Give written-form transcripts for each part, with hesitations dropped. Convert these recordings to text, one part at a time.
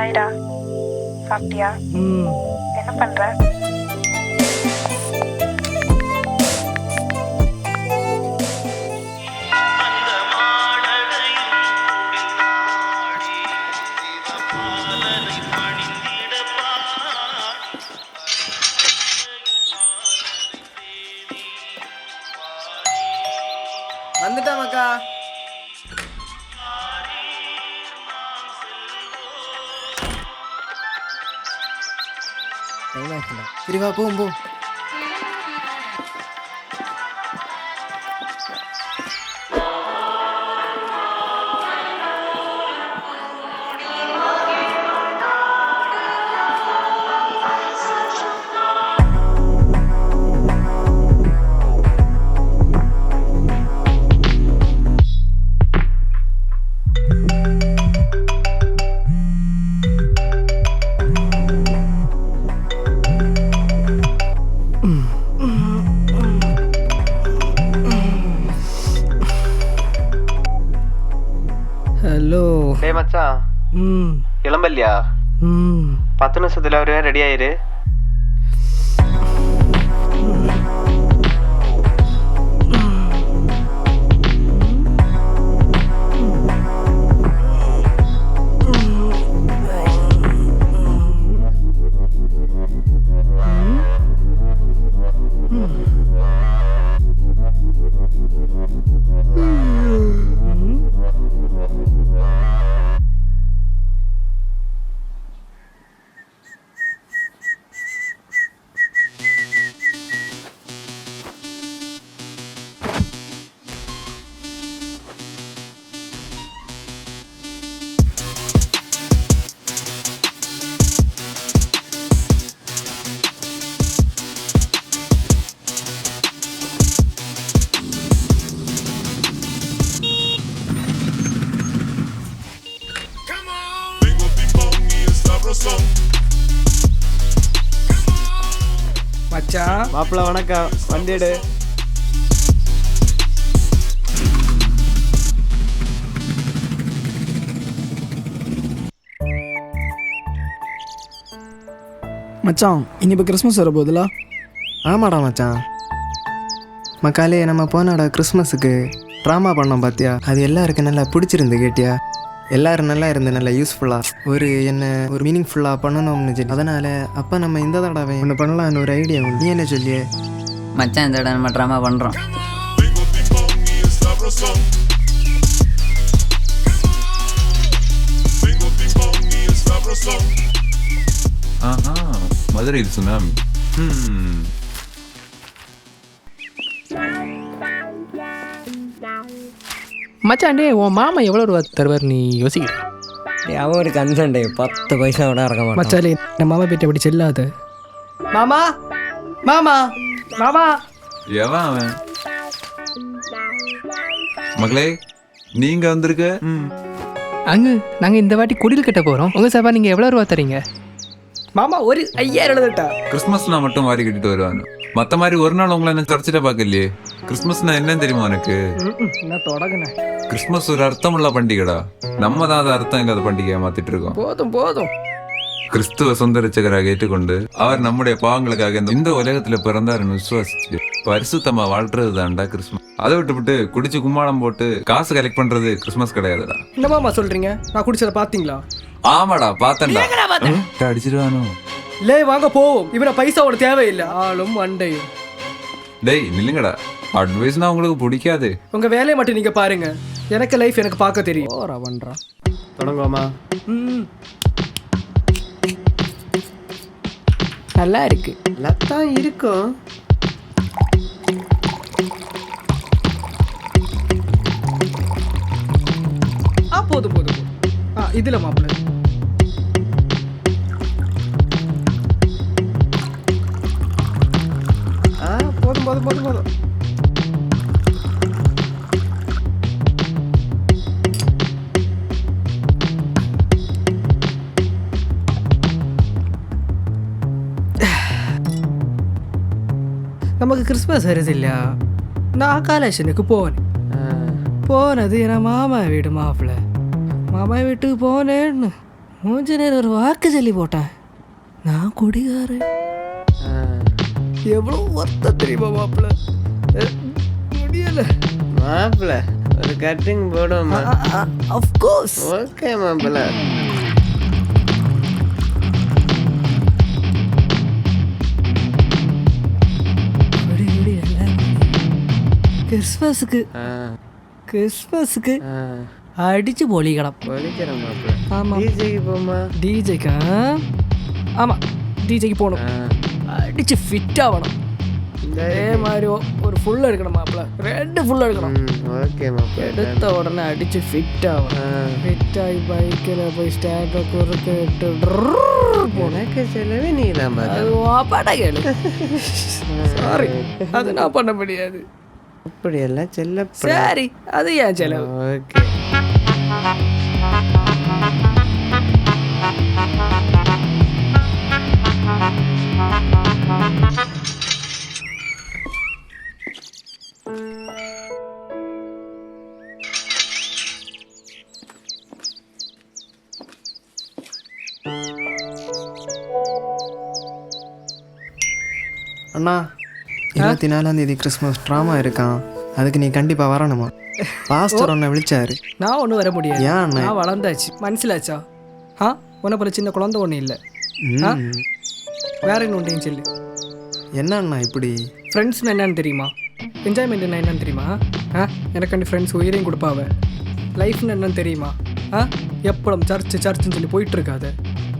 ஹாய்டா, சாப்பிட்டியா? என்ன பண்ற? வந்துட்டா மக்கா. சரி வா போவோம் போ. ஹலோ. டேய் மச்சான், கிளம்பலையா? 10 நிமிஷத்துல வருவேன், ரெடி ஆயிரு. மச்சான். மாப்பிள்ள வணக்கம், வண்டி எடு. மச்சான் இனி இப்போ கிறிஸ்மஸ் வர போகுதுல? ஆமாடா மச்சான். மக்காலே நம்ம போனோட கிறிஸ்மஸுக்கு ட்ராமா பண்ணோம் பார்த்தியா? அது எல்லாருக்கும் நல்லா பிடிச்சிருந்து கேட்டியா? எல்லாரும் நல்லா இருந்து நல்லா யூஸ்ஃபுல்லாக ஒரு மீனிங்ஃபுல்லாக பண்ணணும்னு சொல்லி, அதனால் அப்போ நம்ம இந்த தடவை ஒன்று பண்ணலான்னு ஒரு ஐடியா உண்டு. நீ என்ன சொல்லியே? மச்சான் இந்த தடவை நம்ம ட்ராமா பண்ணுறோம். மதுரையில் சுனாமி. மச்சாண்டே, உன் மாமா எவ்வளோ ரூபா தருவார் நீ யோசிக்கிற? அவன் ஒரு கன்சன்டே 10 பைசா கூட இறக்க மாட்டான். மச்சாலே, என் மாமா பேட்டை அப்படி செல்லாது. மாமா மாமா மாமா. எவன் அவன்? மகளே, நீங்க வந்திருக்க. அங்கு நாங்கள் இந்த வாட்டி குடில் கட்ட போகிறோம். உங்கள் சாப்பா நீங்கள் எவ்வளோ ரூபா தரீங்க? மாமா ஒரு 5000 எழுதுட்டா. கிறிஸ்மஸ்னா மட்டும் வாரி கட்டிட்டு வருவானு. மத்த மாதிரி ஒரு நாள் உங்களை என்ன சர்ச்சிட்ட பார்க்கலையே. கிறிஸ்மஸ்னா என்னன்னு தெரியுமா உனக்கு? நான் தொடங்கினேன். கிறிஸ்மஸ் ஒரு அர்த்தமுள்ள பண்டிகைடா. நம்ம தான் அதை அர்த்தம் இல்லாத பண்டிகையை மாத்திட்டு இருக்கோம். போதும் போதும். கிறிஸ்துவ சொந்த ரட்சகராக ஏற்றுக்கொண்டு அவர் நம்முடைய பாவங்களுக்காக இந்த உலகத்துல பிறந்தாருன்னு விசுவாசிச்சு பரிசுத்தமா வாழ்றது தான்டா கிறிஸ்மஸ். அதை விட்டு குடிச்சு கும்மாளம் போட்டு காசு கலெக்ட் பண்றது கிறிஸ்மஸ் கிடையாதுடா. என்ன மாமா சொல்றீங்க? நான் குடிச்சதை பாத்தீங்களா? ஆமாடா, பாத்தேன்டா. அடிச்சிருவானோ? லே வாங்க போவோம். இவனை பைசாவோட தேவையில்லை, ஆளும் மண்டையும். டேய் நில்லுங்கடா, அட்வைஸ்னா உங்களுக்கு பிடிக்காது. உங்க வேலையை மட்டும் நீங்க பாருங்க. எனக்கு லைஃப் எனக்கு பார்க்க தெரியும். ஓரா பண்றா. தொடங்குவோமா? நல்லா இருக்கு. லத்தான் இருக்கும். போதும் போதும். இதுல மாப்பிள்ள போதும் போதும் போதும் போதும். நமக்கு கிறிஸ்மஸ் வருதில்ல, நான் காலேஷனுக்கு போனது என் மாமா வீடு. மாப்பிள்ள மாமா வீட்டுக்கு போனேன்னு மூஞ்ச நேரம் ஒரு வாக்கு சொல்லி போட்டேன். நான் குடிகாரன். எவ்வளோ வருத்தம் தெரியுமா மாப்பிள்ள? முடியல மாப்பிள்ள ஒரு கட்டிங் போடுவோமா? அஃப்கோர்ஸ். ஓகே மாப்பிள்ள. கிறிஸ்மஸுக்கு அடிச்சு பொலிக்கலாம். ஒழிக்கிறேன் மாப்பிள்ள. ஆமாம். டிஜேக்கு போமா? டிஜேக்கா? ஆமாம், டிஜேக்கு போகணும். அடிச்சு ஃபிட் ஆகணும். இதே மாதிரி ஒரு ஃபுல்லாக எடுக்கணும் மாப்பிள்ள. 2 ஃபுல்லாக எடுக்கணும். ஓகே மாப்பிள்ள. எடுத்த உடனே அடிச்சு ஃபிட் ஆகணும். ஃபிட் ஆகி பைக்கில் போய் ஸ்டாண்டை குறுக்கு உனக்கு செலவே நீ தான் அது பாட்டா கேளு. சாரி, அது நான் பண்ண முடியாது. அப்படியெல்லாம் செல்ல. சரி, அது ஏன் செலவு. ஓகே. அண்ணா 24ஆம் கிறிஸ்மஸ் ட்ராமா இருக்கான், அதுக்கு நீ கண்டிப்பாக வரணுமா? பாஸ்டர் உன்னை விழிச்சாரு. நான் ஒன்றும் வர முடியாது. ஏன் அண்ணா? நான் வளர்ந்தாச்சு, மனசிலாச்சா? உன்னை போல சின்ன குழந்தை ஒன்றும் இல்லை. வேற என்ன ஒன்றையும் சொல்லு. என்ன அண்ணா இப்படி? ஃப்ரெண்ட்ஸ்னு என்னன்னு தெரியுமா? என்ஜாய்மெண்ட் என்னன்னு தெரியுமா? எனக்கு ஃப்ரெண்ட்ஸ் உயிரையும் கொடுப்பாவ. லைஃப்னு என்னன்னு தெரியுமா? எப்பளும் சர்ச்சுன்னு சொல்லி போயிட்டு இருக்காது.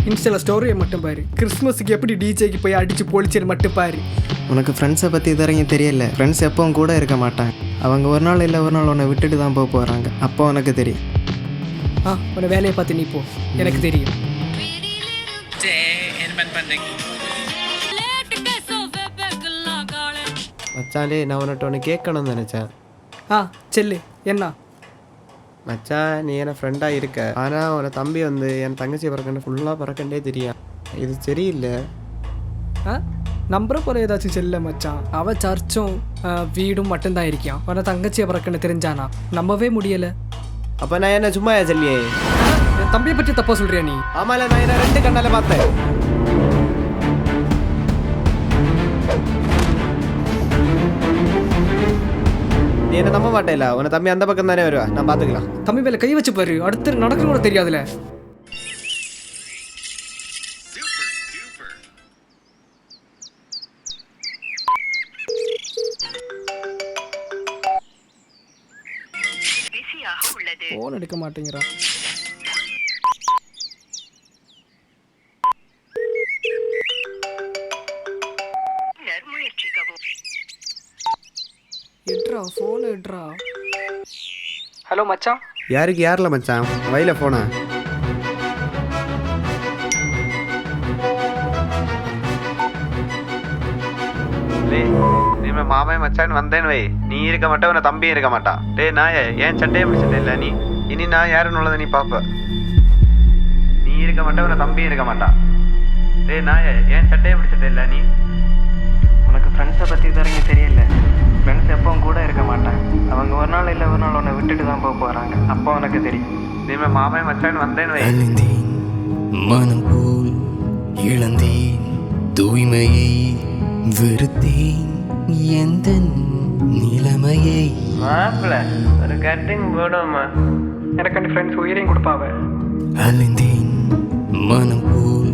இன்ஸ்டால ஸ்டோரியை மட்டும் பாரு. கிறிஸ்மஸுக்கு எப்படி டிஜேக்கு போய் அடிச்சு பொழிச்சிரு மட்டும் பாரு. உனக்கு ஃப்ரெண்ட்ஸை பற்றி இதுவரைக்கும் தெரியல. ஃப்ரெண்ட்ஸ் எப்பவும் கூட இருக்க மாட்டாங்க. அவங்க ஒரு நாள் இல்லை ஒரு நாள் உன்னை விட்டுட்டு தான் போக போகிறாங்க. அப்போ உனக்கு தெரியும். உன்னை வேலையை பார்த்து நீ போ, எனக்கு தெரியும். மச்சாலே, நான் உன்கிட்ட ஒன்று கேட்கணும்னு நினச்சேன். செல்லு. என்ன மச்சான், நீ என்ன ஃப்ரெண்டாக இருக்க, ஆனால் உன தம்பி வந்து என் தங்கச்சி பிறக்கண்டு ஃபுல்லாக பிறக்கண்டே தெரியும். இது சரியில்லை. நம்புற போல ஏதாச்சும் செல்ல மச்சான். அவ சர்ச்சும் வீடும் மட்டும்தான் இருக்கான். உன தங்கச்சியை பிறக்கன்னு தெரிஞ்சானா நம்பவே முடியல. அப்போ நான் என்ன சும்மா சொல்லியே? என் தம்பியை பற்றி தப்பா சொல்றியா நீ? ஆமால, நான் என்ன 2 கண்ணால பார்த்தேன். நீ என்ன நம்ப மாட்டேல? உன தம்பி அந்த பக்கம் தானே வருவா, நான் பார்த்துக்கலாம். தம்பி மேல கை வச்சு பாரு, அடுத்து நடக்க கூட தெரியாதுல. போன் எடுக்க மாட்டேங்கிறான். எட்ரா போன் எட்ரா. ஹலோ மச்சான். யாரில் மச்சான்? வயல போனா? நீ மாமே மச்சான் வந்தேன்னு வை, நீ இருக்க மாட்டா, உன தம்பி இருக்க மாட்டான். டே நான் ஏன் சட்டையை பிடிச்சது இல்லை நீ? இனி நான் யாருன்னு உள்ளதை நீ பாப்ப. நீ இருக்க மாட்டா, உன தம்பி இருக்க மாட்டான். டே நான் ஏன் சட்டையை பிடிச்சது இல்லை நீ? உனக்கு ஃப்ரெண்ட்ஸை பற்றி இதுவரைக்கும் தெரியல. ஃப்ரெண்ட்ஸ் எப்பவும் கூட இருக்க மாட்டாங்க. அவங்க ஒரு நாள் இல்லை ஒரு நாள் உன்னை விட்டுட்டு தான் போக போகிறாங்க. அப்போ உனக்கு தெரியும். நீ மாமே மச்சான் வந்தேன்னு வை. அழிந்தேன் மனம் போல் இழந்தேன் தூய்மையை வெறுத்தேன் எந்த நிலைமையை. மாப்பிள்ள ஒரு கட்டிங் போடுவோமா? எனக்கு ஃப்ரெண்ட்ஸ் உயிரையும் கொடுப்பாவ. அழிந்தேன் மனம் போல்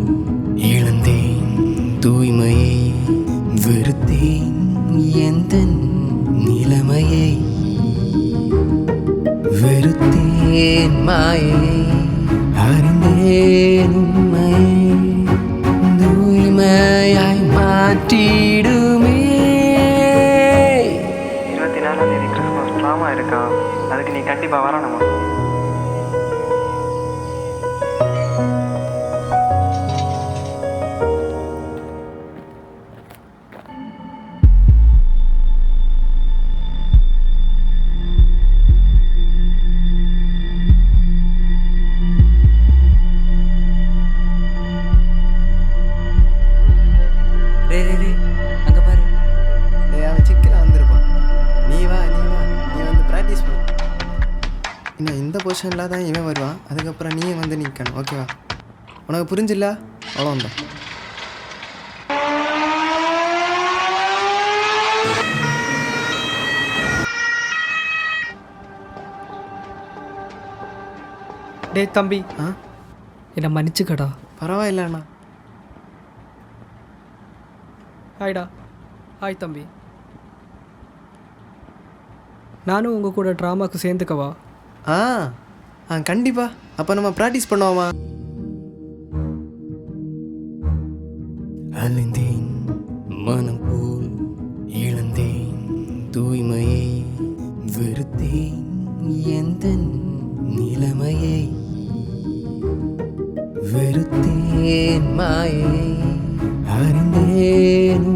இழந்தேன் தூய்மையை வெறுத்தேன் எந்த நிலைமையை. வெறுத்தேன் மாயை அறிந்தேன் உண்மையை தூய்மையாய் மாற்றிடுமே. 24ஆம் கிறிஸ்மஸ் ட்ராமா இருக்கான், அதுக்கு நீ கண்டிப்பாக வரணுமா? அங்கே பாரு. அவன் சிக்கல வந்திருப்பான். நீ வா நீ வந்து ப்ராக்டிஸ் பண்ணு. இன்னும் இந்த பொசிஷனில் தான் இவன் வருவான். அதுக்கப்புறம் நீ வந்து நிற்கணும். ஓகேவா? உனக்கு புரிஞ்சில்ல அவ்வளோந்தான். டேய் தம்பி, ஆ என்னை மன்னிச்சுக்கடா. பரவாயில்ல அண்ணா. ஹாய்டா. ஹாய் தம்பி. நானும் உங்கள் கூட ட்ராமாவுக்கு சேர்ந்துக்கவா? கண்டிப்பா. அப்போ நம்ம ப்ராக்டிஸ் பண்ணுவோமா? அலைந்தேன் மனம் போல் இழந்தேன் தூய்மையை வெறுத்தேன் எந்த நிலைமையை வெறுத்தேன் மாயை அறிந்தேன்